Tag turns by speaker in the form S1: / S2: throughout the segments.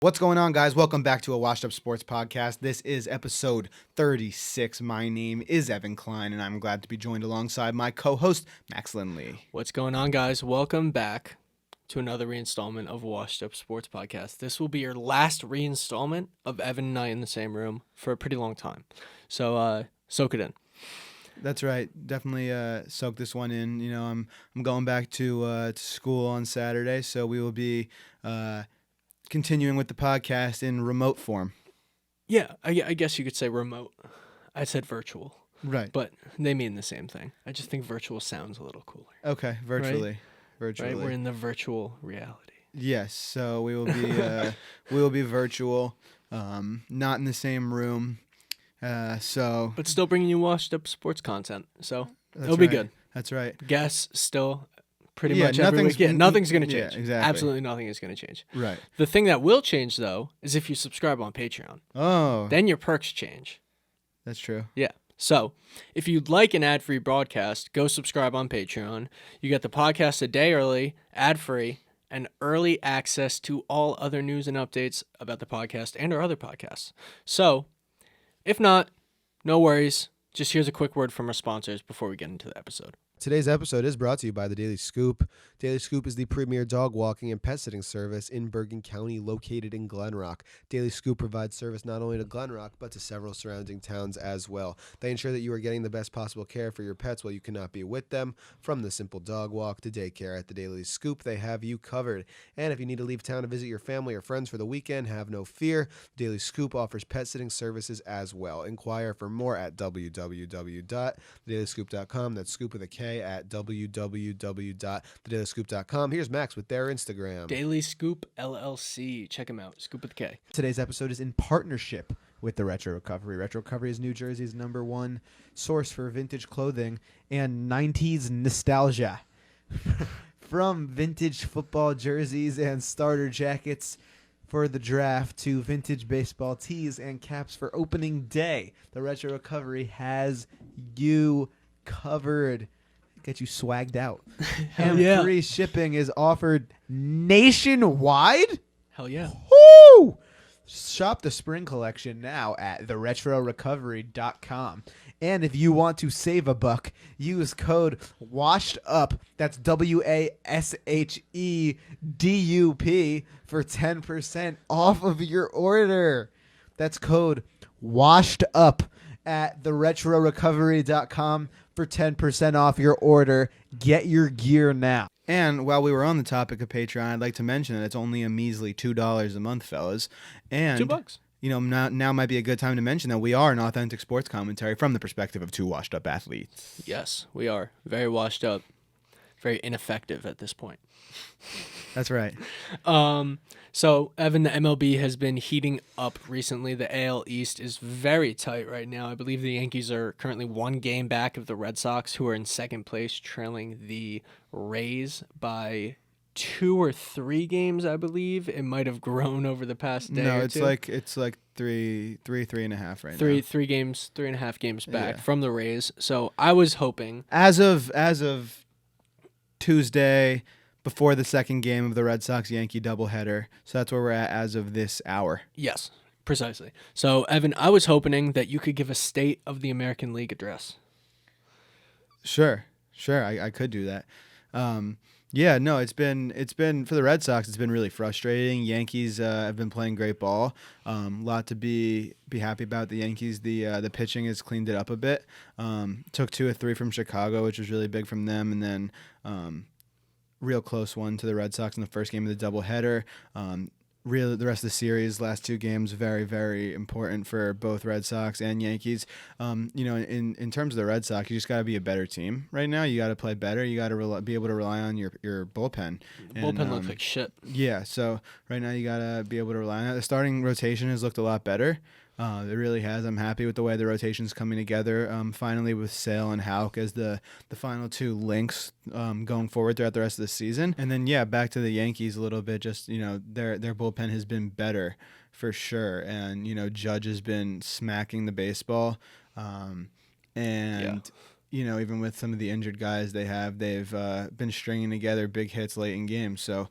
S1: What's going on, guys? Welcome back to a Washed Up Sports Podcast. This is episode 36. My name is Evan Klein, and I'm glad to be joined alongside my co-host, Max Lindley.
S2: What's going on, guys? Welcome back to another reinstallment of Washed Up Sports Podcast. This will be your last reinstallment of Evan and I in the same room for a pretty long time. So soak it in.
S1: That's right. Definitely soak this one in. You know, I'm going back to school on Saturday, so we will be continuing with the podcast in remote form.
S2: Yeah, I guess you could say remote. I said virtual.
S1: Right.
S2: But they mean the same thing. I just think virtual sounds a little cooler.
S1: Okay, virtually.
S2: Right?
S1: Virtually.
S2: Right? We're in the virtual reality.
S1: Yes, so we will be virtual, not in the same room. But
S2: still bringing you Washed Up Sports content. So it'll
S1: be
S2: be good.
S1: That's right.
S2: Guests still pretty much every week. Yeah, nothing's going to change.
S1: Yeah, exactly.
S2: Absolutely nothing is going to change.
S1: Right.
S2: The thing that will change, though, is if you subscribe on Patreon.
S1: Oh.
S2: Then your perks change.
S1: That's true.
S2: Yeah. So if you'd like an ad-free broadcast, go subscribe on Patreon. You get the podcast a day early, ad-free, and early access to all other news and updates about the podcast and our other podcasts. So if not, no worries. Just here's a quick word from our sponsors before we get into the episode.
S3: Today's episode is brought to you by the Daily Scoop. Daily Scoop is the premier dog walking and pet sitting service in Bergen County, located in Glen Rock. Daily Scoop provides service not only to Glen Rock, but to several surrounding towns as well. They ensure that you are getting the best possible care for your pets while you cannot be with them. From the simple dog walk to daycare, at the Daily Scoop, they have you covered. And if you need to leave town to visit your family or friends for the weekend, have no fear. Daily Scoop offers pet sitting services as well. Inquire for more at www.thedailyscoop.com. That's scoop with a K at www.thedailyscoop.com. Here's Max with their Instagram.
S2: Daily Scoop LLC. Check them out. Scoop with a K.
S1: Today's episode is in partnership with the Retro Recovery. Retro Recovery is New Jersey's #1 source for vintage clothing and 90s nostalgia. From vintage football jerseys and starter jackets for the draft to vintage baseball tees and caps for opening day, the Retro Recovery has you covered. Get you swagged out.
S2: Hell
S1: and
S2: yeah.
S1: Free shipping is offered nationwide.
S2: Hell yeah.
S1: Woo! Shop the spring collection now at theretrorecovery.com. And if you want to save a buck, use code WASHEDUP, that's WASHEDUP, for 10% off of your order. That's code WASHEDUP at theretrorecovery.com for 10% off your order. Get your gear now. And while we were on the topic of Patreon, I'd like to mention that it's only a measly $2 a month, fellas. And
S2: $2.
S1: You know, now might be a good time to mention that we are an authentic sports commentary from the perspective of two washed up athletes.
S2: Yes, we are. Very washed up. Very ineffective at this point.
S1: That's right.
S2: So, Evan, the MLB has been heating up recently. The AL East is very tight right now. I believe the Yankees are currently 1 game back of the Red Sox, who are in second place, trailing the Rays by 2 or 3 games, I believe. It might have grown over the past day.
S1: No,
S2: or
S1: it's
S2: two.
S1: like three and a half right now.
S2: 3.5 games back from the Rays. So I was hoping,
S1: as of Tuesday, before the second game of the Red Sox-Yankee doubleheader. So that's where we're at as of this hour.
S2: Yes, precisely. So, Evan, I was hoping that you could give a State of the American League address.
S1: Sure, I could do that. Yeah, no, it's been for the Red Sox. It's been really frustrating. Yankees have been playing great ball. Lot to be happy about. The Yankees, the pitching has cleaned it up a bit. Took 2 of 3 from Chicago, which was really big from them, and then real close one to the Red Sox in the first game of the doubleheader. Really, the rest of the series, last 2 games, very, very important for both Red Sox and Yankees. You know, in terms of the Red Sox, you just got to be a better team right now. You got to play better. You got to be able to rely on your bullpen.
S2: Bullpen looks like shit.
S1: Yeah, so right now you got to be able to rely on that. The starting rotation has looked a lot better. It really has. I'm happy with the way the rotation's coming together. Finally, with Sale and Houck as the final 2 links going forward throughout the rest of the season. And then, yeah, back to the Yankees a little bit. Just, you know, their bullpen has been better for sure. And, you know, Judge has been smacking the baseball. You know, even with some of the injured guys they've been stringing together big hits late in games. So,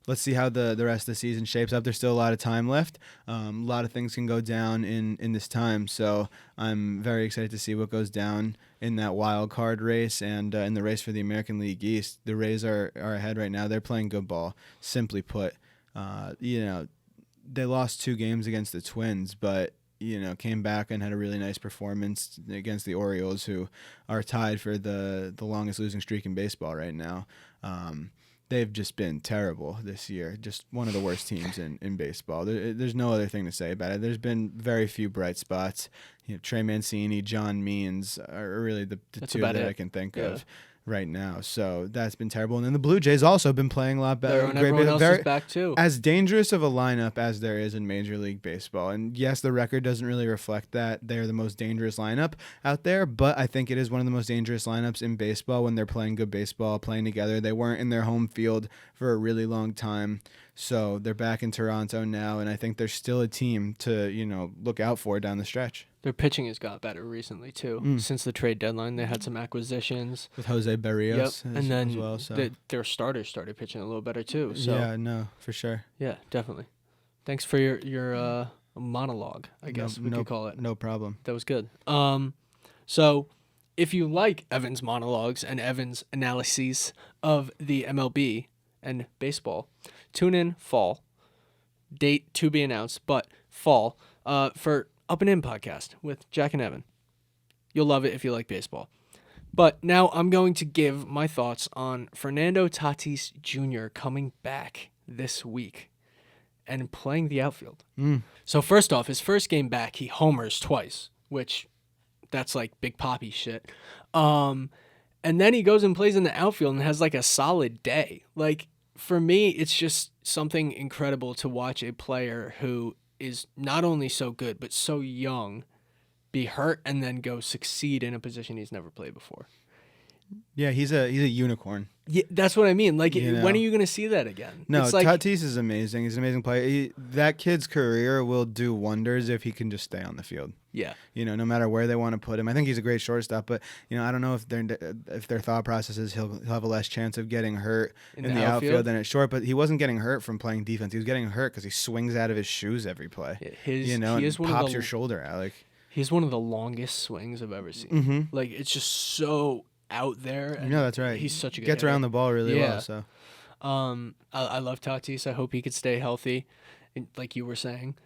S1: let's see how the rest of the season shapes up. There's still a lot of time left. A lot of things can go down in this time. So I'm very excited to see what goes down in that wild card race and in the race for the American League East. The Rays are ahead right now. They're playing good ball, simply put. They lost 2 games against the Twins, but came back and had a really nice performance against the Orioles, who are tied for the longest losing streak in baseball right now. They've just been terrible this year. Just one of the worst teams in baseball. There's no other thing to say about it. There's been very few bright spots. Trey Mancini, John Means are really the two that I can think of right now. So that's been terrible. And then the Blue Jays also have been playing a lot better.
S2: Everyone else is back too.
S1: As dangerous of a lineup as there is in Major League Baseball. And yes, the record doesn't really reflect that they're the most dangerous lineup out there, but I think it is one of the most dangerous lineups in baseball when they're playing good baseball, playing together. They weren't in their home field for a really long time. So they're back in Toronto now, and I think they're still a team to, look out for down the stretch.
S2: Their pitching has got better recently too. Since the trade deadline, they had some acquisitions
S1: with Jose Barrios,
S2: and then
S1: as well. So
S2: their starters started pitching a little better too. So
S1: yeah, no, for sure.
S2: Yeah, definitely. Thanks for your monologue, I guess we could call it.
S1: No problem.
S2: That was good. So if you like Evan's monologues and Evan's analyses of the MLB and baseball, tune in fall. Date to be announced, but fall for Up and In podcast with Jack and Evan. You'll love it if you like baseball. But now I'm going to give my thoughts on Fernando Tatis Jr. coming back this week and playing the outfield. So first off, his first game back, he homers twice, which that's like Big Poppy shit. And then he goes and plays in the outfield and has like a solid day. Like, for me, it's just something incredible to watch a player who is not only so good, but so young, be hurt and then go succeed in a position he's never played before.
S1: Yeah, he's a unicorn.
S2: Yeah, that's what I mean. Like, when are you going to see that again?
S1: No,
S2: it's like,
S1: Tatis is amazing. He's an amazing player. That kid's career will do wonders if he can just stay on the field.
S2: Yeah.
S1: No matter where they want to put him. I think he's a great shortstop, but I don't know if their thought process is he'll have a less chance of getting hurt in the outfield than at short. But he wasn't getting hurt from playing defense. He was getting hurt because he swings out of his shoes every play.
S2: He
S1: and pops your shoulder out. Like,
S2: he's one of the longest swings I've ever seen.
S1: Mm-hmm.
S2: Like, it's just so out there. And
S1: that's right.
S2: He's such a good
S1: gets
S2: hitter.
S1: around the ball really well. So,
S2: I love Tatis. I hope he could stay healthy, like you were saying.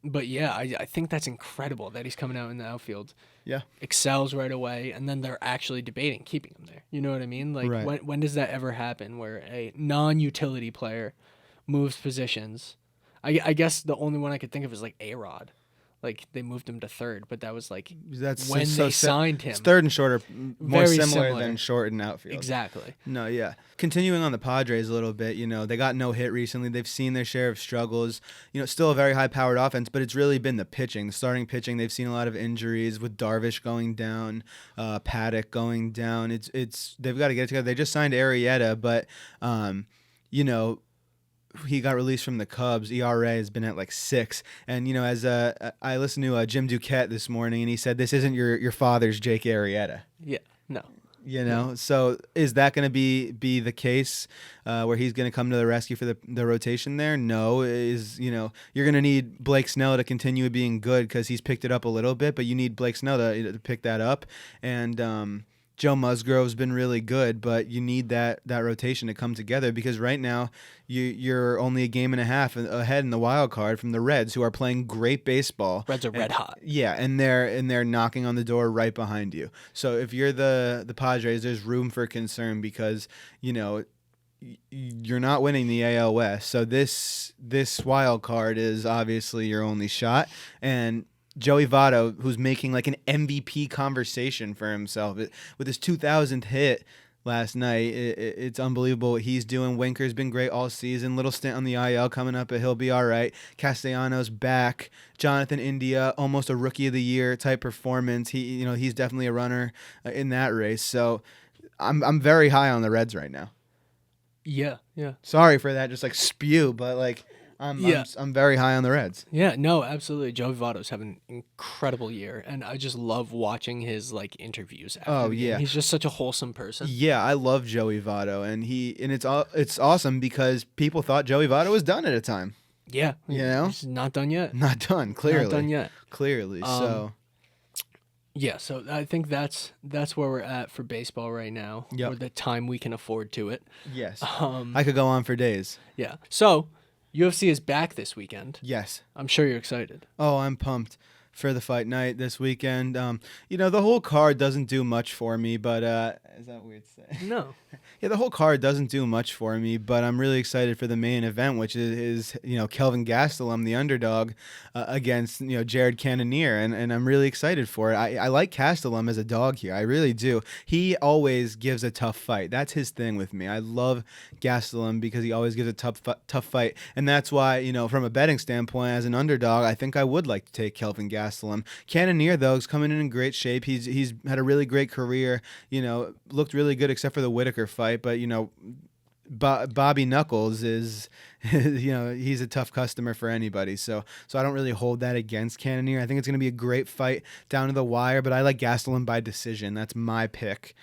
S2: But yeah, I think that's incredible that he's coming out in the outfield.
S1: Yeah,
S2: excels right away, and then they're actually debating keeping him there. You know what I mean? Like,
S1: right.
S2: when does that ever happen where a non-utility player moves positions? I guess the only one I could think of is like A-Rod. Like, they moved him to third, but that was like when they signed him.
S1: It's third and shorter, more
S2: Very
S1: similar than short and outfield.
S2: Exactly.
S1: No, yeah. Continuing on the Padres a little bit, they got no hit recently. They've seen their share of struggles. Still a very high-powered offense, but it's really been the pitching, the starting pitching. They've seen a lot of injuries with Darvish going down, Paddock going down. It's they've got to get it together. They just signed Arrieta, but he got released from the Cubs. ERA has been at like 6. And, as I listened to Jim Duquette this morning, and he said, this isn't your father's Jake Arrieta.
S2: Yeah, no.
S1: So is that going to be the case where he's going to come to the rescue for the rotation there? No. You're going to need Blake Snell to continue being good because he's picked it up a little bit, but you need Blake Snell to pick that up. And Joe Musgrove's been really good, but you need that rotation to come together because right now you're only a game and a half ahead in the wild card from the Reds, who are playing great baseball.
S2: Reds are red hot.
S1: Yeah, and they're knocking on the door right behind you. So if you're the Padres, there's room for concern because you're not winning the AL West. So this wild card is obviously your only shot, and Joey Votto, who's making like an MVP conversation for himself with his 2000th hit last night. It's unbelievable what he's doing. Winker's been great all season. Little stint on the IL coming up, but he'll be all right. Castellanos back. Jonathan India, almost a rookie of the year type performance. He's definitely a runner in that race. So I'm very high on the Reds right now.
S2: Yeah.
S1: Sorry for that, just like spew, but like I'm very high on the Reds.
S2: Yeah, no, absolutely. Joey Votto's having an incredible year, and I just love watching his like interviews after the game. He's just such a wholesome person.
S1: Yeah, I love Joey Votto, and it's awesome because people thought Joey Votto was done at a time.
S2: Yeah,
S1: he's
S2: not done yet.
S1: Not done, clearly.
S2: Not done yet.
S1: Clearly, so.
S2: Yeah, so I think that's where we're at for baseball right now, or the time we can afford to it.
S1: Yes. I could go on for days.
S2: Yeah. So, UFC is back this weekend.
S1: Yes.
S2: I'm sure you're excited.
S1: Oh, I'm pumped for the fight night this weekend. The whole card doesn't do much for me, but is that weird to say?
S2: No.
S1: Yeah, the whole card doesn't do much for me, but I'm really excited for the main event, which is Kelvin Gastelum, the underdog, against Jared Cannonier, and I'm really excited for it. I like Gastelum as a dog here, I really do. He always gives a tough fight. That's his thing with me. I love Gastelum because he always gives a tough fight, and that's why from a betting standpoint, as an underdog, I think I would like to take Kelvin Gastelum. Cannonier though is coming in great shape. He's had a really great career. Looked really good except for the Whitaker fight. But Bobby Knuckles is, he's a tough customer for anybody. So I don't really hold that against Cannonier. I think it's going to be a great fight down to the wire. But I like Gastelum by decision. That's my pick,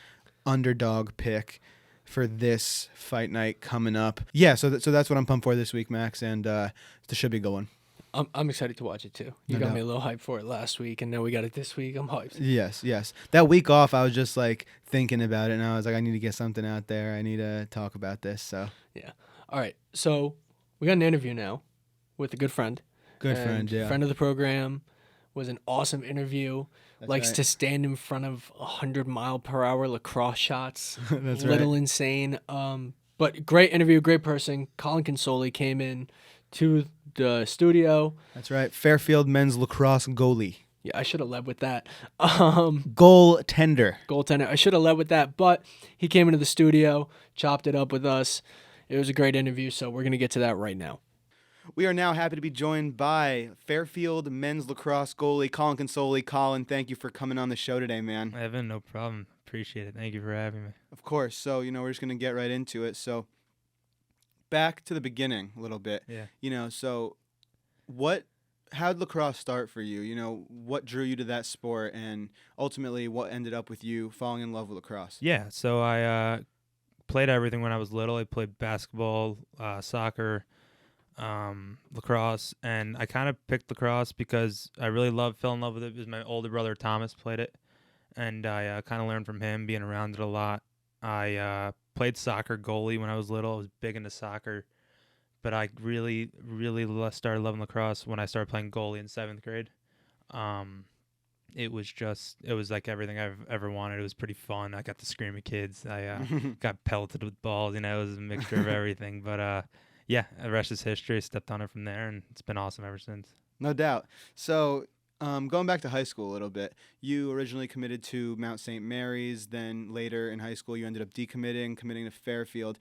S1: underdog pick for this fight night coming up. Yeah, so that's what I'm pumped for this week, Max, and it should be a good one.
S2: I'm excited to watch it too. You got me a little hyped for it last week, and now we got it this week. I'm hyped.
S1: Yes. That week off, I was just like thinking about it, and I was like, I need to get something out there. I need to talk about this. So
S2: yeah. All right. So we got an interview now with a good friend.
S1: Friend
S2: of the program. Was an awesome interview.
S1: That's
S2: Likes
S1: right.
S2: to stand in front of 100-mile-per-hour lacrosse shots.
S1: That's
S2: Little insane. But great interview, great person. Colin Consoli came in to the studio.
S1: That's right. Fairfield men's lacrosse goalie.
S2: Yeah, I should have led with that.
S1: Goaltender.
S2: I should have led with that, but he came into the studio, chopped it up with us. It was a great interview, so we're going to get to that right now.
S1: We are now happy to be joined by Fairfield men's lacrosse goalie Colin Consoli. Colin, thank you for coming on the show today, man.
S4: Evan, no problem. Appreciate it. Thank you for having me.
S1: Of course. So, we're just going to get right into it. So, back to the beginning a little bit.
S4: Yeah.
S1: So how did lacrosse start for you? What drew you to that sport, and ultimately what ended up with you falling in love with lacrosse?
S4: Yeah, so I played everything when I was little. I played basketball, soccer, lacrosse, and I kind of picked lacrosse because I really fell in love with it because my older brother Thomas played it, and I kind of learned from him, being around it a lot. I played soccer goalie when I was little. I was big into soccer, but I really, really started loving lacrosse when I started playing goalie in 7th grade. It was like everything I've ever wanted. It was pretty fun. I got to scream at kids. I got pelted with balls. It was a mixture of everything. But yeah, the rest is history. I stepped on it from there, and it's been awesome ever since.
S1: No doubt. So going back to high school a little bit, you originally committed to Mount St. Mary's. Then later in high school, you ended up committing to Fairfield.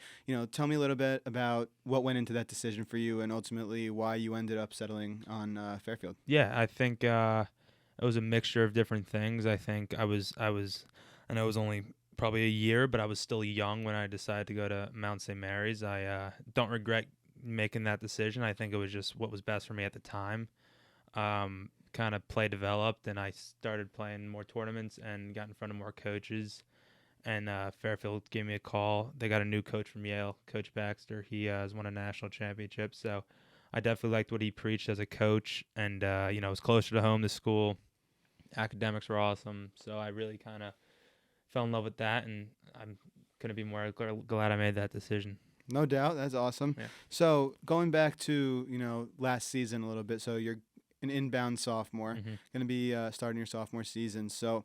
S1: Tell me a little bit about what went into that decision for you, and ultimately why you ended up settling on Fairfield.
S4: Yeah, I think it was a mixture of different things. I think I know it was only probably a year, but I was still young when I decided to go to Mount St. Mary's. I don't regret making that decision. I think it was just what was best for me at the time. Kind of play developed, and I started playing more tournaments and got in front of more coaches. And Fairfield gave me a call. They got a new coach from Yale, Coach Baxter. He has won a national championship, so I definitely liked what he preached as a coach. And it was closer to home, the school. Academics were awesome, so I really kind of fell in love with that, and I'm couldn't be more glad I made that decision.
S1: No doubt, that's awesome.
S4: Yeah.
S1: So going back to last season a little bit, so you're an inbound sophomore, going to be starting your sophomore season. So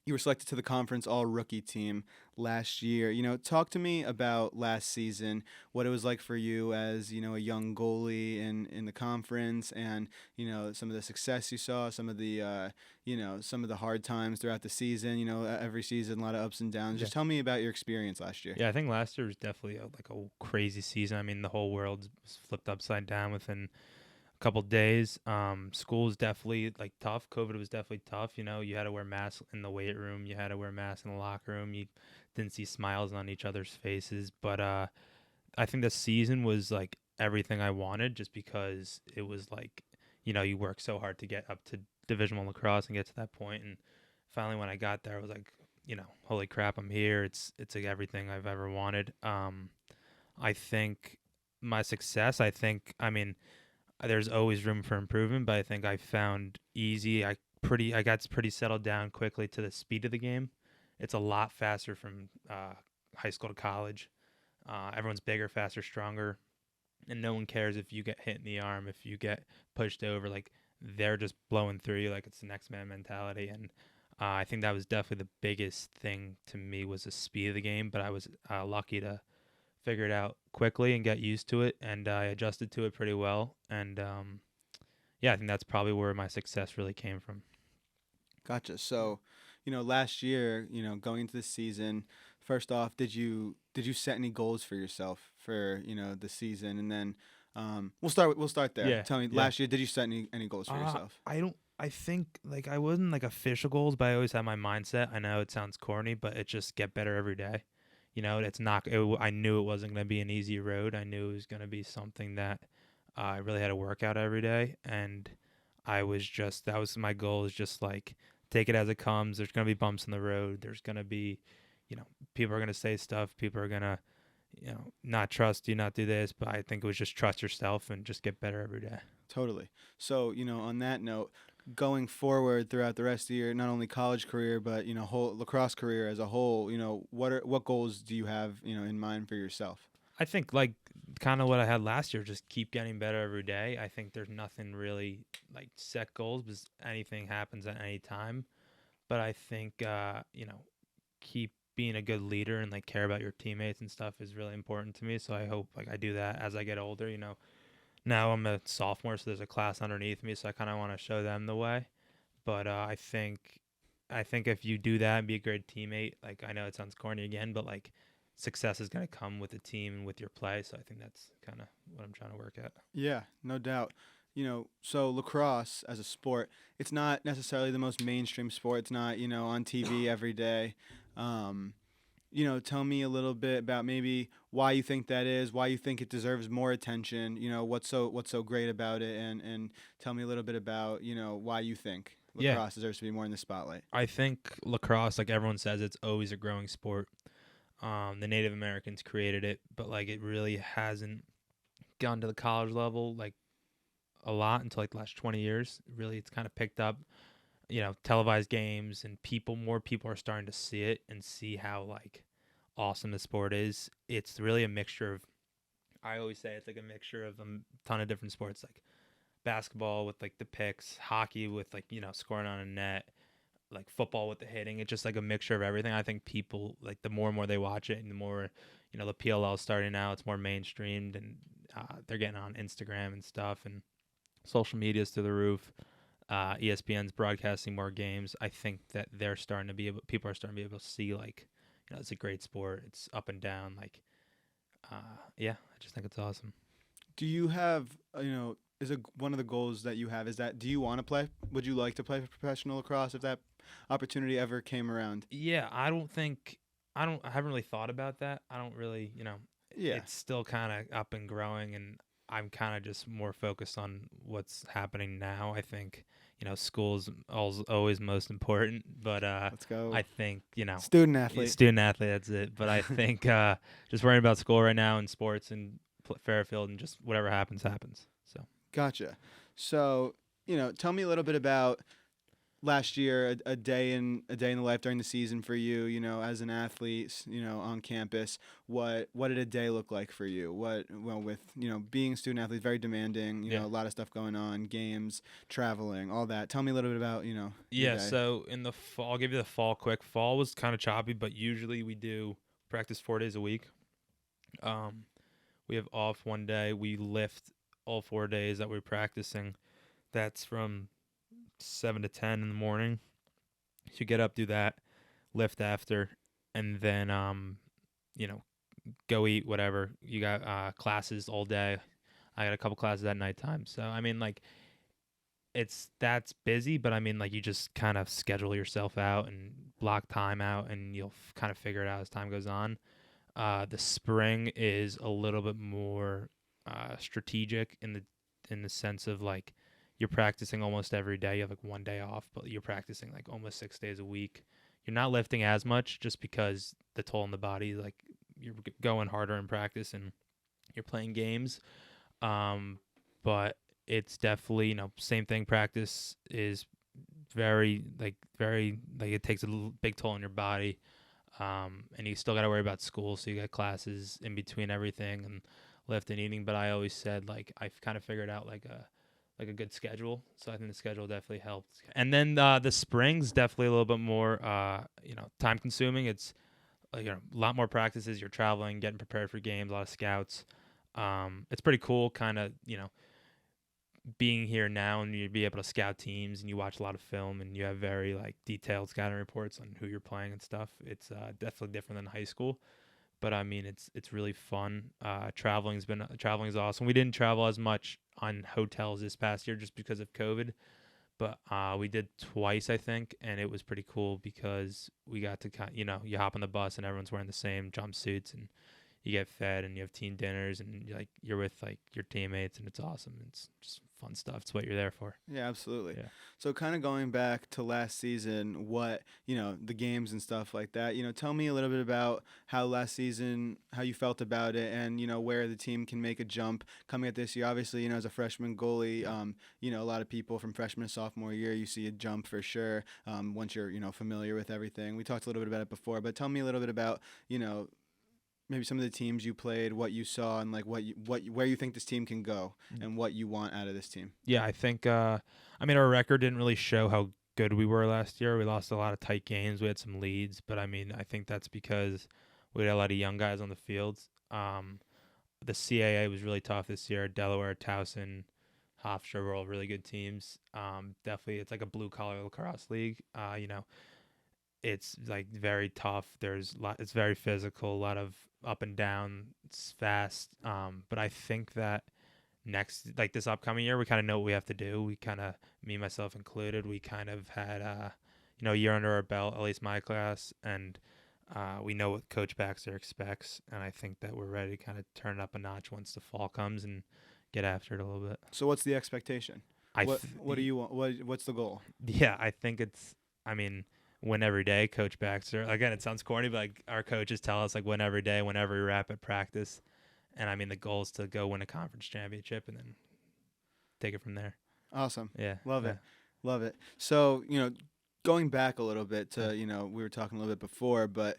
S1: you were selected to the conference all-rookie team last year. Talk to me about last season, what it was like for you as, a young goalie in the conference, and, some of the success you saw, some of the, some of the hard times throughout the season, every season, a lot of ups and downs.
S4: Yeah.
S1: Just tell me about your experience last year.
S4: Yeah, I think last year was definitely a crazy season. I mean, the whole world was flipped upside down within couple days. School was definitely tough. COVID was definitely tough. You had to wear masks in the weight room. You had to wear masks in the locker room. You didn't see smiles on each other's faces. But I think the season was everything I wanted, just because it was like, you work so hard to get up to Division I lacrosse and get to that point. And finally, when I got there, I was like, holy crap, I'm here. It's like everything I've ever wanted. I think my success, I mean, there's always room for improvement, but I think I found easy. I got pretty settled down quickly to the speed of the game. It's a lot faster from high school to college. Everyone's bigger, faster, stronger, and no one cares if you get hit in the arm, if you get pushed over. Like, they're just blowing through you like it's the next man mentality. And I think that was definitely the biggest thing to me, was the speed of the game. But I was lucky to figure it out quickly and get used to it, and I adjusted to it pretty well. And yeah, I think that's probably where my success really came from.
S1: Gotcha. So, last year, going into the season, first off, did you set any goals for yourself for, the season? And then we'll start there.
S4: Yeah,
S1: Tell me,
S4: yeah.
S1: last year, did you set any goals for yourself?
S4: I think, like, I wasn't like official goals, but I always had my mindset. I know it sounds corny, but it just get better every day. It's not. I knew it wasn't going to be an easy road. I knew it was going to be something that I really had to work out every day, and that was my goal, is just like, take it as it comes. There's going to be bumps in the road. There's going to be, people are going to say stuff. People are going to, not trust you, not do this. But I think it was just trust yourself and just get better every day.
S1: Totally. So, on that note, going forward throughout the rest of the year, not only college career, but, whole lacrosse career as a whole, what goals do you have, in mind for yourself?
S4: I think, like, kind of what I had last year, just keep getting better every day. I think there's nothing really like set goals, because anything happens at any time. But I think, keep being a good leader and like care about your teammates and stuff is really important to me. So I hope like I do that as I get older. Now I'm a sophomore, so there's a class underneath me, so I kind of want to show them the way. But I think if you do that and be a great teammate, like, I know it sounds corny again, but like, success is going to come with the team and with your play. So I think that's kind of what I'm trying to work at.
S1: Yeah, no doubt. So lacrosse as a sport, it's not necessarily the most mainstream sport. It's not, on TV every day. Tell me a little bit about maybe why you think that is, why you think it deserves more attention, what's so great about it, and tell me a little bit about, why you think lacrosse deserves to be more in the spotlight.
S4: I think lacrosse, like everyone says, it's always a growing sport. The Native Americans created it, but like, it really hasn't gone to the college level like a lot until like the last 20 years. Really, it's kind of picked up, televised games, and more people are starting to see it and see how like awesome the sport is. It's really a mixture of, I always say it's like a mixture of a ton of different sports, like basketball with like the picks, hockey with like, scoring on a net, like football with the hitting. It's just like a mixture of everything. I think people, like, the more and more they watch it, and the more, the PLL is starting now, it's more mainstreamed, and they're getting on Instagram and stuff, and social media's through the roof. ESPN's broadcasting more games. I think that people are starting to be able to see, like, it's a great sport. It's up and down. Like, I just think it's awesome.
S1: Do you have, is one of the goals that you have, is that, do you want to play? Would you like to play professional lacrosse if that opportunity ever came around?
S4: Yeah, I haven't really thought about that. I don't really,
S1: Yeah.
S4: It's still kind of up and growing, and I'm kind of just more focused on what's happening now. I think, school's always most important, but
S1: Let's go.
S4: I think,
S1: Student athlete.
S4: That's it. But I think just worrying about school right now and sports and Fairfield, and just whatever happens. So.
S1: Gotcha. So, tell me a little bit about last year, a day in the life during the season for you, as an athlete, on campus. What did a day look like for you? With, being a student athlete, very demanding, a lot of stuff going on, games, traveling, all that. Tell me a little bit about, your day.
S4: So in the fall, I'll give you the fall quick. Fall was kind of choppy, but usually we do practice 4 days a week. We have off one day. We lift all 4 days that we're practicing. That's from 7 to 10 in the morning. You get up, do that, lift after, and then go eat, whatever. You got classes all day. I got a couple classes at nighttime. So I mean, like, that's busy, but I mean, like, you just kind of schedule yourself out and block time out, and you'll kind of figure it out as time goes on. The spring is a little bit more strategic in the sense of like you're practicing almost every day. You have like one day off, but you're practicing like almost 6 days a week. You're not lifting as much just because the toll on the body, like you're going harder in practice and you're playing games. But it's definitely, same thing. Practice is very it takes a big toll on your body. And you still got to worry about school. So you got classes in between everything and lift and eating. But I always said, like, I've kind of figured out like a good schedule. So I think the schedule definitely helped. And then the spring's definitely a little bit more, time consuming. It's a lot more practices. You're traveling, getting prepared for games, a lot of scouts. It's pretty cool kind of, being here now, and you'd be able to scout teams and you watch a lot of film and you have very like detailed scouting reports on who you're playing and stuff. It's definitely different than high school, but I mean, it's really fun. Traveling is awesome. We didn't travel as much on hotels this past year just because of COVID, but we did twice, I think, and it was pretty cool because we got to you hop on the bus and everyone's wearing the same jumpsuits and you get fed and you have team dinners and you're with like your teammates and it's awesome. It's just fun stuff. It's what you're there for.
S1: Yeah, absolutely.
S4: Yeah.
S1: So kind of going back to last season, what, the games and stuff like that, tell me a little bit about how last season, how you felt about it and, where the team can make a jump coming at this year. Obviously, as a freshman goalie, a lot of people from freshman to sophomore year, you see a jump for sure once you're, familiar with everything. We talked a little bit about it before, but tell me a little bit about, maybe some of the teams you played, what you saw, and like where you think this team can go, and what you want out of this team.
S4: Yeah, I think. Our record didn't really show how good we were last year. We lost a lot of tight games. We had some leads, but I think that's because we had a lot of young guys on the field. The CAA was really tough this year. Delaware, Towson, Hofstra were all really good teams. Definitely, it's like a blue collar lacrosse league. It's like very tough. It's very physical. A lot of up and down. It's fast. But I think that this upcoming year, we kind of know what we have to do. We kind of, me, myself included, we kind of had, a year under our belt, at least my class. And we know what Coach Baxter expects. And I think that we're ready to kind of turn it up a notch once the fall comes and get after it a little bit.
S1: So what's the expectation? What do you want? What's the goal?
S4: Yeah, I think win every day, Coach Baxter. Again, it sounds corny, but like our coaches tell us, like, win every day, win every rep at practice. And the goal is to go win a conference championship and then take it from there.
S1: Awesome.
S4: Yeah.
S1: Love it. So, going back a little bit to, we were talking a little bit before, but,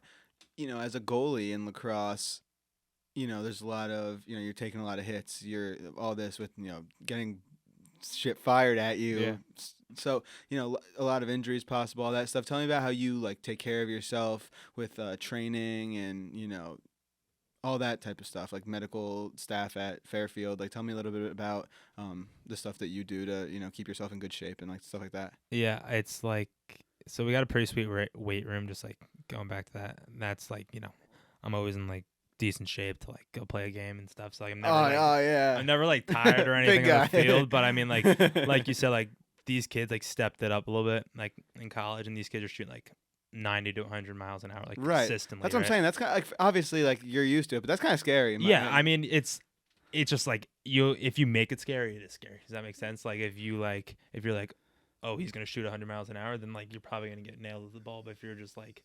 S1: as a goalie in lacrosse, there's a lot of, you're taking a lot of hits. You're all this with, getting shit fired at you.
S4: Yeah.
S1: So, a lot of injuries possible, all that stuff. Tell me about how you like take care of yourself with training and, all that type of stuff, like medical staff at Fairfield. Like, tell me a little bit about the stuff that you do to, keep yourself in good shape and like stuff like that.
S4: Yeah, it's like, so we got a pretty sweet weight room, just like going back to that. And that's like, I'm always in like decent shape to like go play a game and stuff. So like, I'm never like tired or anything on the field, but like you said, like these kids like stepped it up a little bit, like in college, and these kids are shooting like 90 to 100 miles an hour, like consistently.
S1: That's what I'm saying. That's kind of like, obviously, like you're used to it, but that's kind of scary.
S4: Yeah, it's just like if you make it scary, it is scary. Does that make sense? Like if you're like, oh, he's gonna shoot 100 miles an hour, then like you're probably gonna get nailed with the ball. But if you're just like,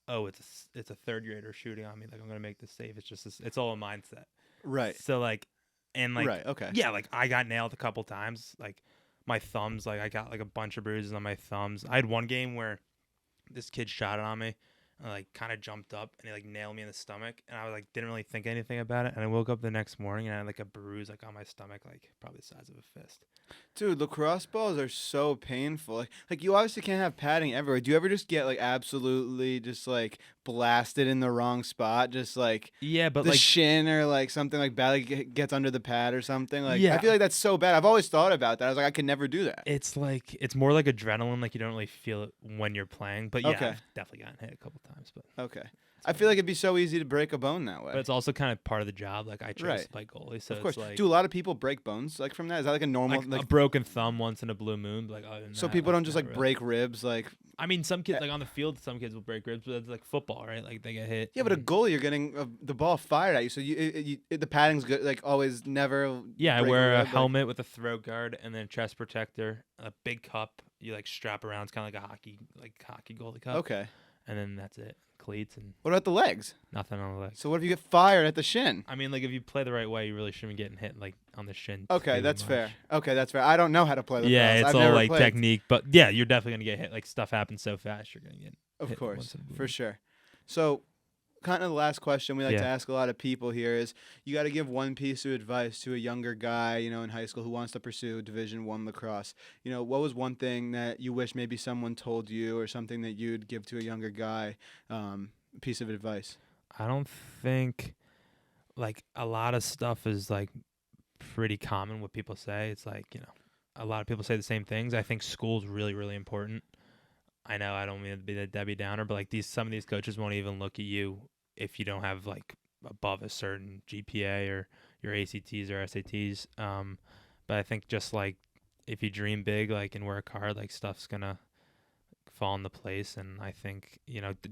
S4: oh, it's a third grader shooting on me, like I'm gonna make this save. It's just it's all a mindset.
S1: Right.
S4: So like, and like,
S1: right. Okay.
S4: Yeah, like I got nailed a couple times. Like my thumbs, like I got like a bunch of bruises on my thumbs. I had one game where this kid shot it on me and I like kind of jumped up and he like nailed me in the stomach, and I was like didn't really think anything about it, and I woke up the next morning and I had like a bruise like on my stomach, like probably the size of a fist.
S1: Dude, lacrosse balls are so painful. Like you obviously can't have padding everywhere. Do you ever just get like absolutely just like blasted in the wrong spot, just like
S4: but
S1: the
S4: like
S1: shin or like something like badly gets under the pad or something? Like
S4: Yeah.
S1: I feel like that's so bad. I've always thought about that. I was like, I could never do that.
S4: it's like it's more like adrenaline, like you don't really feel it when you're playing, but yeah,
S1: Okay.
S4: I've definitely gotten hit a couple times, but
S1: Okay. I feel like it'd be so easy to break a bone that way.
S4: but it's also kind of part of the job. Like I chose
S1: Right.
S4: to play goalie, so
S1: Of course.
S4: it's like
S1: Do a lot of people break bones like from that? Is that like a normal
S4: like a broken thumb once in a blue moon, but like other than
S1: so
S4: that,
S1: people
S4: like,
S1: don't just
S4: not
S1: like
S4: really.
S1: break ribs like
S4: I mean, some kids like on the field, some kids will break ribs, but it's like football, right? Like they get hit.
S1: Yeah, but a goalie, you're getting the ball fired at you, so the padding's good. Like always, never.
S4: Yeah, I
S1: break
S4: wear a
S1: rib, like-
S4: helmet with a throat guard and then a chest protector, a big cup. You like strap around. It's kind of like a hockey goalie cup.
S1: Okay.
S4: And then that's it. Cleats and
S1: What about the legs?
S4: nothing on the legs.
S1: So what if you get fired at the shin?
S4: I mean, like if you play the right way, you really shouldn't be getting hit like on the shin.
S1: Okay,
S4: too
S1: that's
S4: much.
S1: fair. Okay, that's fair. I don't know how to play.
S4: Yeah,
S1: lacrosse.
S4: it's
S1: I've
S4: all
S1: never
S4: like
S1: played.
S4: technique, but yeah, you're definitely gonna get hit. Like stuff happens so fast, you're gonna get.
S1: Of
S4: hit
S1: course,
S4: once in a blue
S1: for
S4: moon.
S1: sure. So, kind of the last question we like to
S4: Yeah.
S1: ask a lot of people here is: you got to give one piece of advice to a younger guy, in high school who wants to pursue Division I lacrosse. What was one thing that you wish maybe someone told you, or something that you'd give to a younger guy? Piece of advice.
S4: I don't think like a lot of stuff is like pretty common what people say. It's like, a lot of people say the same things. I think school's really, really important. I know I don't mean to be the Debbie Downer, but like some of these coaches won't even look at you if you don't have like above a certain GPA or your ACTs or SATs. But I think just like if you dream big, like and work hard, like stuff's gonna fall into place. And I think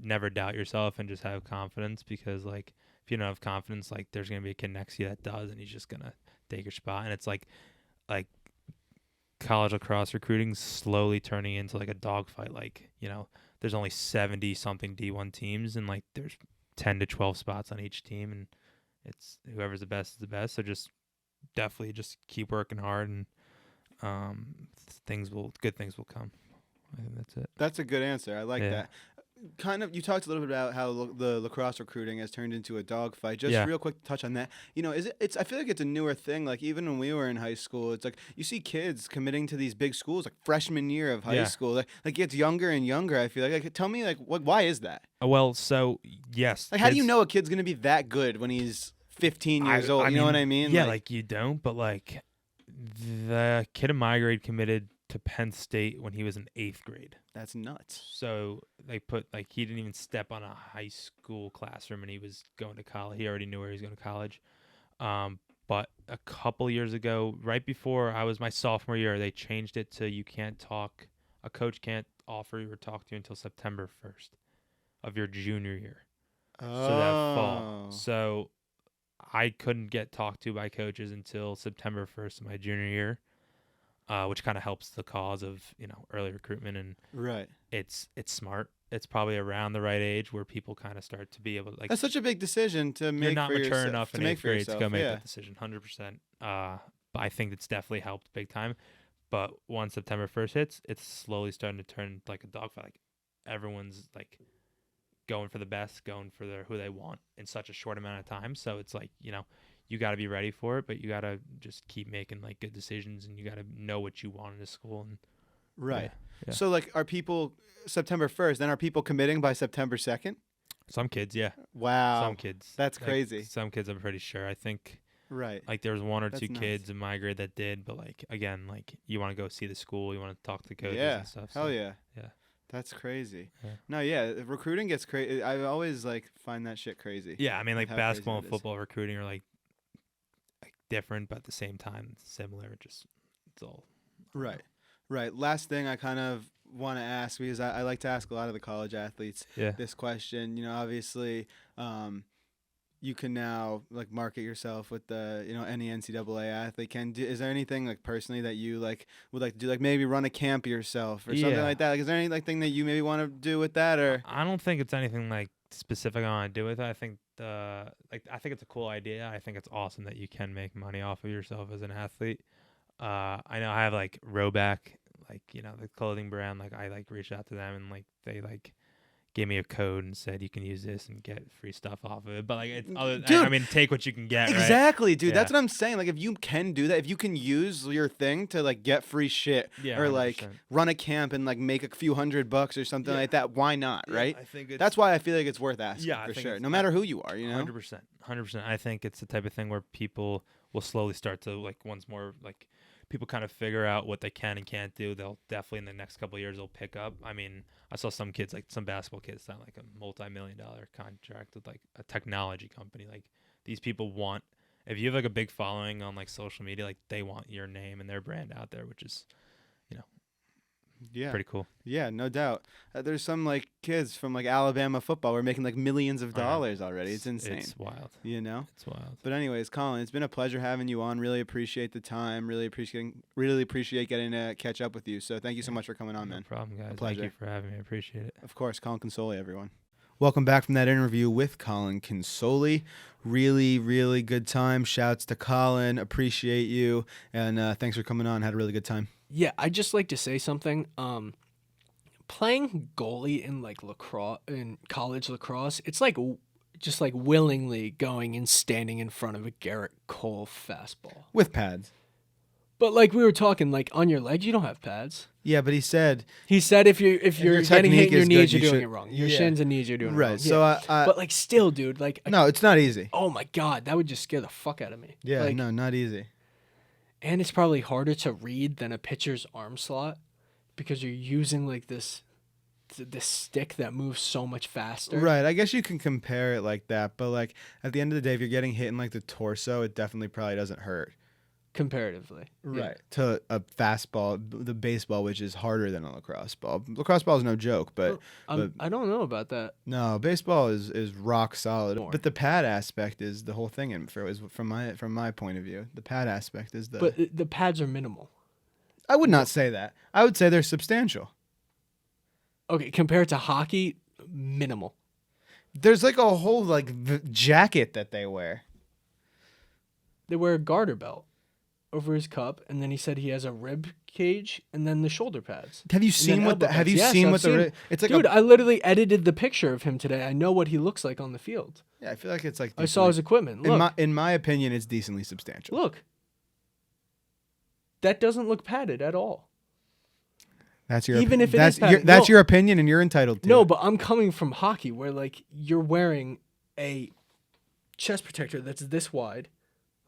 S4: never doubt yourself and just have confidence, because like if you don't have confidence, like there's gonna be a kid next to you that does, and he's just gonna take your spot. And it's like college lacrosse recruiting slowly turning into like a dogfight. Like there's only 70 something D1 teams, and like there's 10 to 12 spots on each team, and it's whoever's the best is the best. So just definitely just keep working hard, and good things will come. I think that's it.
S1: That's a good answer. I like that. Kind of, you talked a little bit about how the lacrosse recruiting has turned into a dogfight. Just real quick to touch on that. I feel like it's a newer thing. Like even when we were in high school, it's like you see kids committing to these big schools like freshman year of high school. Like it gets younger and younger. I feel like tell me why is that?
S4: Well, so yes.
S1: Like how do you know a kid's gonna be that good when he's 15 years old? You know what I mean?
S4: Yeah, like you don't. But like the kid in my grade committed to Penn State when he was in 8th grade.
S1: That's nuts.
S4: So they put he didn't even step on a high school classroom, and he was going to college. He already knew where he was going to college. But a couple years ago, right before I was my sophomore year, they changed it to a coach can't offer you or talk to you until September 1st of your junior year.
S1: Oh.
S4: So that fall. So I couldn't get talked to by coaches until September 1st of my junior year. Which kind of helps the cause of early recruitment, and
S1: right.
S4: It's smart. It's probably around the right age where people kind of start to be able to
S1: That's such a big decision to make.
S4: You're not
S1: for
S4: mature
S1: yourself,
S4: enough in
S1: to make
S4: 8th
S1: for
S4: grade to
S1: yourself.
S4: go make that decision. 100%. But I think it's definitely helped big time. But once September 1st hits, it's slowly starting to turn like a dogfight. Like everyone's like going for the best, going for who they want in such a short amount of time. So it's like you got to be ready for it, but you got to just keep making like good decisions, and you got to know what you want in this school. And
S1: right.
S4: Yeah.
S1: So like, are people September 1st? Then are people committing by September 2nd?
S4: Some kids, yeah.
S1: Wow.
S4: Some kids.
S1: That's
S4: Like,
S1: crazy.
S4: Some kids, I'm pretty sure. I think
S1: Right.
S4: like there was one or
S1: That's
S4: two
S1: nuts.
S4: kids in my grade that did, but like again, like you want to go see the school, you want to talk to the coaches
S1: Yeah.
S4: and stuff.
S1: Hell yeah.
S4: Yeah.
S1: That's crazy.
S4: Yeah.
S1: No, yeah, recruiting gets crazy. I always find that shit crazy.
S4: Yeah, I mean like
S1: How crazy
S4: basketball and
S1: it is.
S4: football recruiting are like different, but at the same time similar. It's all
S1: Right. Right. Last thing I kind of want to ask, because I like to ask a lot of the college athletes
S4: Yeah.
S1: this question. Obviously, you can now market yourself with the any NCAA athlete can. Is there anything personally that you would like to do, maybe run a camp yourself or something
S4: Yeah.
S1: like that? Is there any thing that you maybe want to do with that or?
S4: I don't think it's anything specific I want to do with it. I think I think it's a cool idea. I think it's awesome that you can make money off of yourself as an athlete. I know I have Roback, the clothing brand. I reached out to them, and they gave me a code and said you can use this and get free stuff off of it. But
S1: Dude,
S4: I mean, take what you can get.
S1: Exactly, dude.
S4: Yeah.
S1: That's what I'm saying. If you can do that, if you can use your thing to get free shit,
S4: Yeah,
S1: or
S4: 100%.
S1: run a camp and make a few $100 or something like that, why not?
S4: Yeah,
S1: right?
S4: I think
S1: That's why I feel like it's worth asking.
S4: Yeah, I
S1: for
S4: think
S1: sure.
S4: it's-
S1: No matter who you are,
S4: 100%. I think it's the type of thing where people will slowly start to once more people kind of figure out what they can and can't do. They'll definitely in the next couple of years they'll pick up. I mean, I saw some kids some basketball kids sign a multi-million-dollar contract with a technology company. These people want, if you have a big following on social media, they want your name and their brand out there, which is
S1: Yeah.
S4: Pretty cool.
S1: Yeah, no doubt. There's some like kids from like Alabama football. We're making like millions of
S4: I know.
S1: dollars already. It's insane.
S4: It's wild.
S1: You know.
S4: It's wild.
S1: But anyways, Colin, it's been a pleasure having you on. Really appreciate the time. Really appreciate getting to catch up with you. So thank you so much for coming on,
S4: No
S1: man.
S4: problem, guys.
S1: pleasure.
S4: Thank you for having me. I appreciate it.
S1: Of course, Colin Consoli, everyone. Welcome back from that interview with Colin Consoli. Really, really good time. Shouts to Colin. Appreciate you. And thanks for coming on. Had a really good time.
S2: Yeah, I'd just like to say something. Playing goalie in like lacrosse, in college lacrosse, it's like just like willingly going and standing in front of a Garrett Cole fastball.
S1: With pads.
S2: But like we were talking, like on your legs, you don't have pads.
S1: Yeah, but he said
S2: if you're
S1: your
S2: getting hit
S1: technique
S2: in your
S1: is
S2: knees,
S1: good,
S2: you're
S1: you
S2: doing
S1: should-
S2: it wrong. Your
S1: yeah.
S2: shins and knees, you're doing it wrong.
S1: right. So
S2: Yeah. But like still, dude, like
S1: no, it's not easy.
S2: oh my god, that would just scare the fuck out of me.
S1: Yeah,
S2: Like,
S1: no, not easy.
S2: and it's probably harder to read than a pitcher's arm slot because you're using like this stick that moves so much faster.
S1: Right. I guess you can compare it like that, but like at the end of the day, if you're getting hit in like the torso, it definitely probably doesn't hurt.
S2: Comparatively. Yeah.
S1: To a fastball, the baseball, which is harder than a lacrosse ball. Lacrosse ball is no joke, but
S2: I don't know about that.
S1: no, baseball is rock solid.
S2: More.
S1: But the pad aspect is the whole thing. And from my point of view, the pad aspect is the.
S2: But the pads are minimal.
S1: I would not say that. I would say they're substantial.
S2: Okay, compared to hockey, minimal.
S1: There's like a whole like jacket that they wear.
S2: They wear a garter belt over his cup, and then he said he has a rib cage, and then the shoulder pads.
S1: Have you
S2: And
S1: seen
S2: then
S1: what the?
S2: elbow
S1: Have you
S2: pads. Yes,
S1: seen
S2: I've
S1: what the?
S2: seen-
S1: It's like
S2: Dude, I literally edited the picture of him today. I know what he looks like on the field.
S1: yeah, I feel like it's like.
S2: I saw his equipment. Look,
S1: In my opinion, it's decently substantial.
S2: look. That doesn't look padded at all.
S1: That's your
S2: Even if it
S1: that's
S2: is padded.
S1: that's
S2: No.
S1: your opinion, and you're entitled to.
S2: No,
S1: it.
S2: but I'm coming from hockey where like you're wearing a chest protector that's this wide,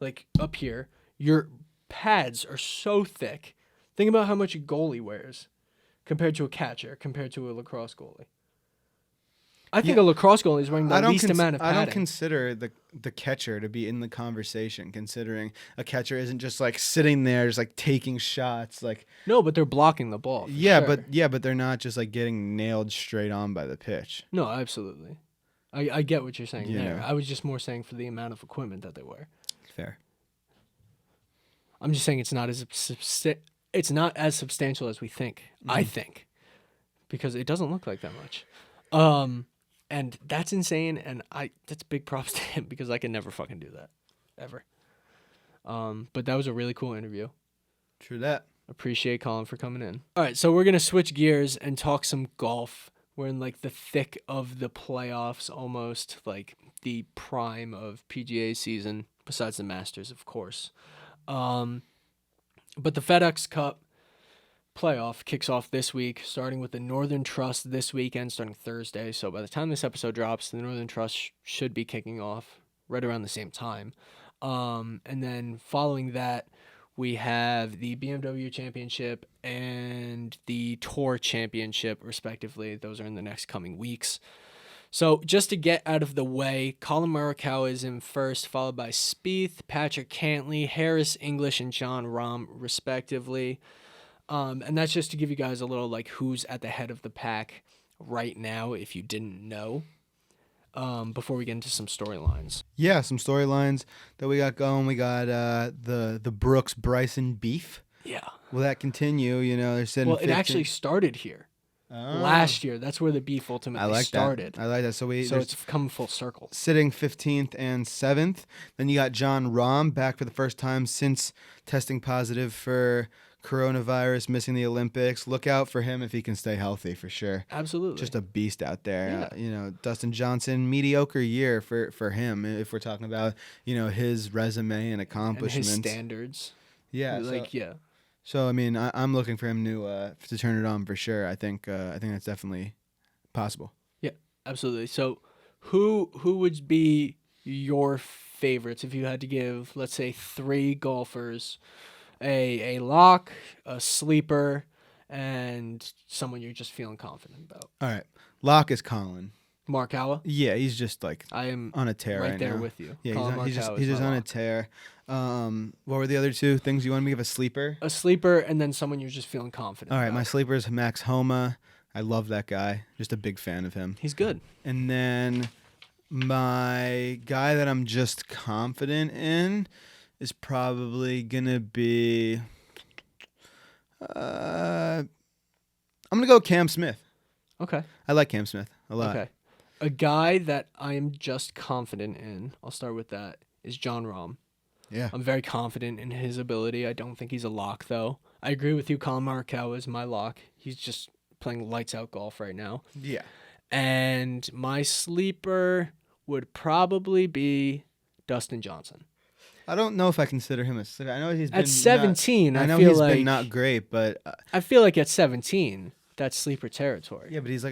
S2: like up here. Your pads are so thick. Think about how much a goalie wears compared to a catcher, compared to a lacrosse goalie. I think
S1: Yeah.
S2: a lacrosse goalie is wearing the least amount of
S1: I
S2: padding.
S1: don't consider the catcher to be in the conversation, considering a catcher isn't just like sitting there, just like taking shots. Like
S2: No, but they're blocking the ball. for
S1: yeah,
S2: sure.
S1: but they're not just like getting nailed straight on by the pitch.
S2: No, absolutely. I get what you're saying
S1: You
S2: there.
S1: know.
S2: I was just more saying for the amount of equipment that they wear.
S1: Fair.
S2: I'm just saying it's not as substantial as we think. I think, because it doesn't look like that much, and that's insane. And that's big props to him because I can never fucking do that, ever. But that was a really cool interview.
S1: True that.
S2: Appreciate Colin for coming in. All right, so we're gonna switch gears and talk some golf. We're in like the thick of the playoffs, almost like the prime of PGA season, besides the Masters, of course. But the FedEx Cup playoff kicks off this week, starting with the Northern Trust this weekend, starting Thursday. So by the time this episode drops, the Northern Trust should be kicking off right around the same time. And then following that, we have the BMW Championship and the Tour Championship, respectively. Those are in the next coming weeks. So just to get out of the way, Colin Morikawa is in first, followed by Spieth, Patrick Cantley, Harris English, and John Rahm, respectively. And that's just to give you guys a little like who's at the head of the pack right now, if you didn't know. Before we get into some storylines.
S1: Yeah, some storylines that we got going. We got the Brooks Bryson beef.
S2: Yeah.
S1: Will that continue? You know, they're sitting.
S2: Well, it
S1: 15.
S2: actually started here last year. That's where the beef ultimately
S1: I like
S2: started.
S1: that. I like that. So
S2: It's come full circle.
S1: sitting 15th and 7th. Then you got John Rahm back for the first time since testing positive for coronavirus, missing the Olympics. Look out for him if he can stay healthy, for sure.
S2: Absolutely.
S1: Just a beast out there.
S2: Yeah.
S1: You know, Dustin Johnson, mediocre year for him if we're talking about, you know, his resume and
S2: and
S1: accomplishments.
S2: his standards.
S1: Yeah.
S2: Yeah.
S1: So I mean, I'm looking for him to turn it on for sure. I think that's definitely possible.
S2: Yeah, absolutely. So who would be your favorites if you had to give, let's say, 3 golfers a lock, a sleeper, and someone you're just feeling confident about?
S1: All right, lock is Colin.
S2: Markawa.
S1: Yeah, he's just like
S2: I am
S1: on a tear
S2: right there
S1: now.
S2: with you.
S1: Yeah,
S2: Colin
S1: he's
S2: Markawa
S1: just
S2: is my
S1: on a
S2: lock.
S1: tear. What were the other two things you wanted me to give a sleeper?
S2: A sleeper, and then someone you're just feeling confident
S1: All right,
S2: about.
S1: my sleeper is Max Homa. I love that guy. Just a big fan of him.
S2: He's good.
S1: And then my guy that I'm just confident in is probably gonna be. I'm gonna go Cam Smith.
S2: Okay.
S1: I like Cam Smith a lot.
S2: Okay. A guy that I am just confident in, I'll start with that, is John Rahm.
S1: Yeah.
S2: I'm very confident in his ability. I don't think he's a lock, though. I agree with you. Colin Markawa is my lock. He's just playing lights out golf right now.
S1: Yeah.
S2: And my sleeper would probably be Dustin Johnson.
S1: I don't know if I consider him a sleeper. I know he's been
S2: At 17,
S1: I know
S2: I feel
S1: he's
S2: like
S1: been not great, but
S2: I feel like at 17, that's sleeper territory.
S1: yeah, but he's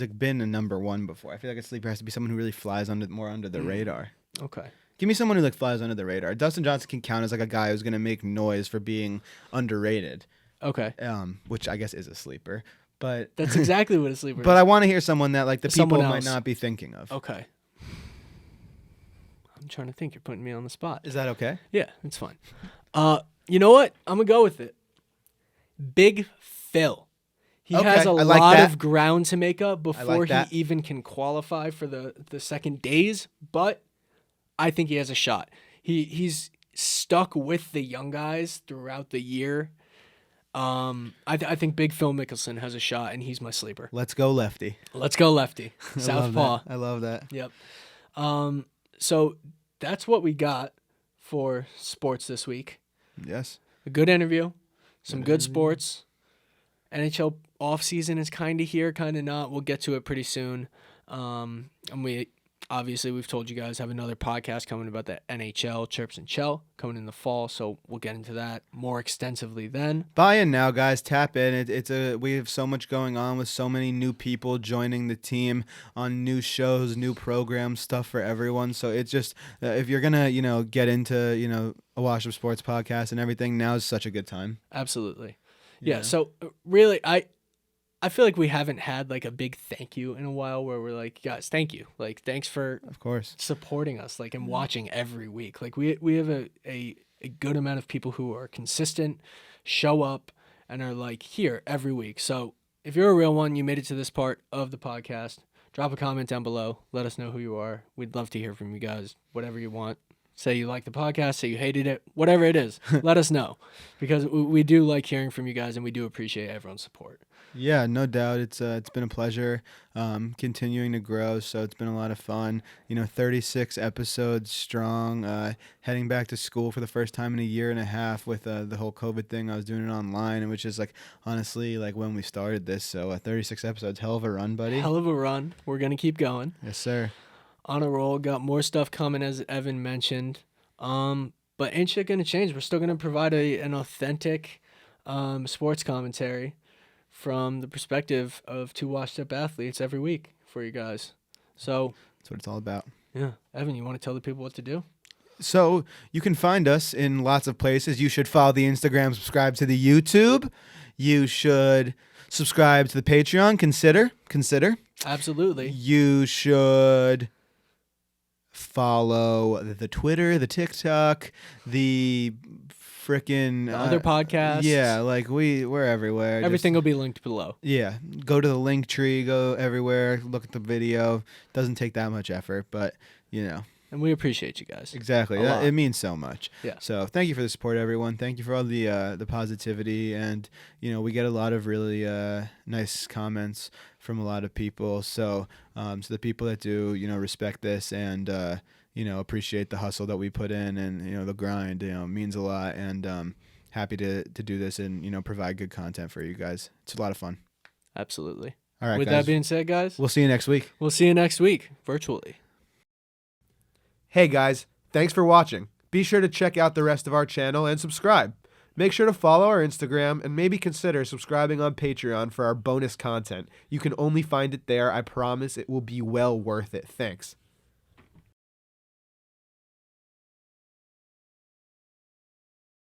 S1: been a number one before. I feel like a sleeper has to be someone who really flies under the radar.
S2: Okay.
S1: Give me someone who like flies under the radar. Dustin Johnson can count as like a guy who's gonna make noise for being underrated.
S2: Okay.
S1: Which I guess is a sleeper. But
S2: That's exactly what a sleeper
S1: but
S2: is.
S1: I want to hear someone that like the
S2: Someone
S1: people might
S2: else.
S1: not be thinking of.
S2: Okay. I'm trying to think. You're putting me on the spot.
S1: Is that okay?
S2: Yeah, it's fine. You know what? I'm going to go with it. Big Phil. He
S1: Okay,
S2: has a
S1: I like
S2: lot
S1: that.
S2: of ground to make up before
S1: that.
S2: he even can qualify for the second days, but I think he has a shot. He's stuck with the young guys throughout the year. I think Big Phil Mickelson has a shot, and he's my sleeper.
S1: Let's go lefty.
S2: Let's go lefty.
S1: I love
S2: Southpaw.
S1: that. I love that.
S2: Yep. So that's what we got for sports this week.
S1: Yes.
S2: A good interview, some good sports. NHL offseason is kind of here, kind of not. We'll get to it pretty soon. And we've told you guys have another podcast coming about the NHL, Chirps and Chell, coming in the fall. So we'll get into that more extensively then.
S1: Buy in now, guys. Tap in. We have so much going on with so many new people joining the team on new shows, new programs, stuff for everyone. So it's just if you're gonna get into a Wash of Sports podcast and everything, now is such a good time.
S2: Absolutely. Yeah. So really, I feel like we haven't had like a big thank you in a while where we're like, guys, thank you. Like, thanks for
S1: Of course.
S2: supporting us, like, and watching every week. Like, we have a good amount of people who are consistent, show up, and are like here every week. So if you're a real one, you made it to this part of the podcast, drop a comment down below. Let us know who you are. We'd love to hear from you guys, whatever you want. Say you like the podcast, say you hated it, whatever it is, let us know, because we do like hearing from you guys, and we do appreciate everyone's support.
S1: Yeah, no doubt. It's been a pleasure continuing to grow. So it's been a lot of fun. 36 episodes strong. Heading back to school for the first time in a year and a half with the whole COVID thing. I was doing it online, and which is like honestly like when we started this. So 36 episodes, hell of a run, buddy.
S2: Hell of a run. We're gonna keep going.
S1: Yes, sir.
S2: On a roll. Got more stuff coming, as Evan mentioned. But ain't shit gonna change. We're still gonna provide an authentic sports commentary from the perspective of two washed-up athletes every week for you guys. So
S1: That's what it's all about.
S2: yeah, Evan, you want to tell the people what to do?
S1: So you can find us in lots of places. You should follow the Instagram, subscribe to the YouTube. You should subscribe to the Patreon. Consider.
S2: Absolutely.
S1: You should follow the Twitter, the TikTok, the freaking
S2: Other podcasts.
S1: Yeah, like we're everywhere.
S2: Everything will be linked below.
S1: Yeah, go to the link tree, go everywhere, look at the video. Doesn't take that much effort, but
S2: And we appreciate you guys.
S1: exactly.
S2: A lot.
S1: It means so much.
S2: Yeah.
S1: So thank you for the support, everyone. Thank you for all the positivity, and we get a lot of really nice comments from a lot of people. So so the people that do respect this and appreciate the hustle that we put in and the grind means a lot, and happy to do this and provide good content for you guys. It's a lot of fun.
S2: Absolutely.
S1: All right,
S2: With
S1: guys.
S2: that being said, guys,
S1: We'll see you next week.
S2: we'll see you next week virtually.
S3: Hey guys, thanks for watching. Be sure to check out the rest of our channel and subscribe. Make sure to follow our Instagram and maybe consider subscribing on Patreon for our bonus content. You can only find it there. I promise it will be well worth it. Thanks.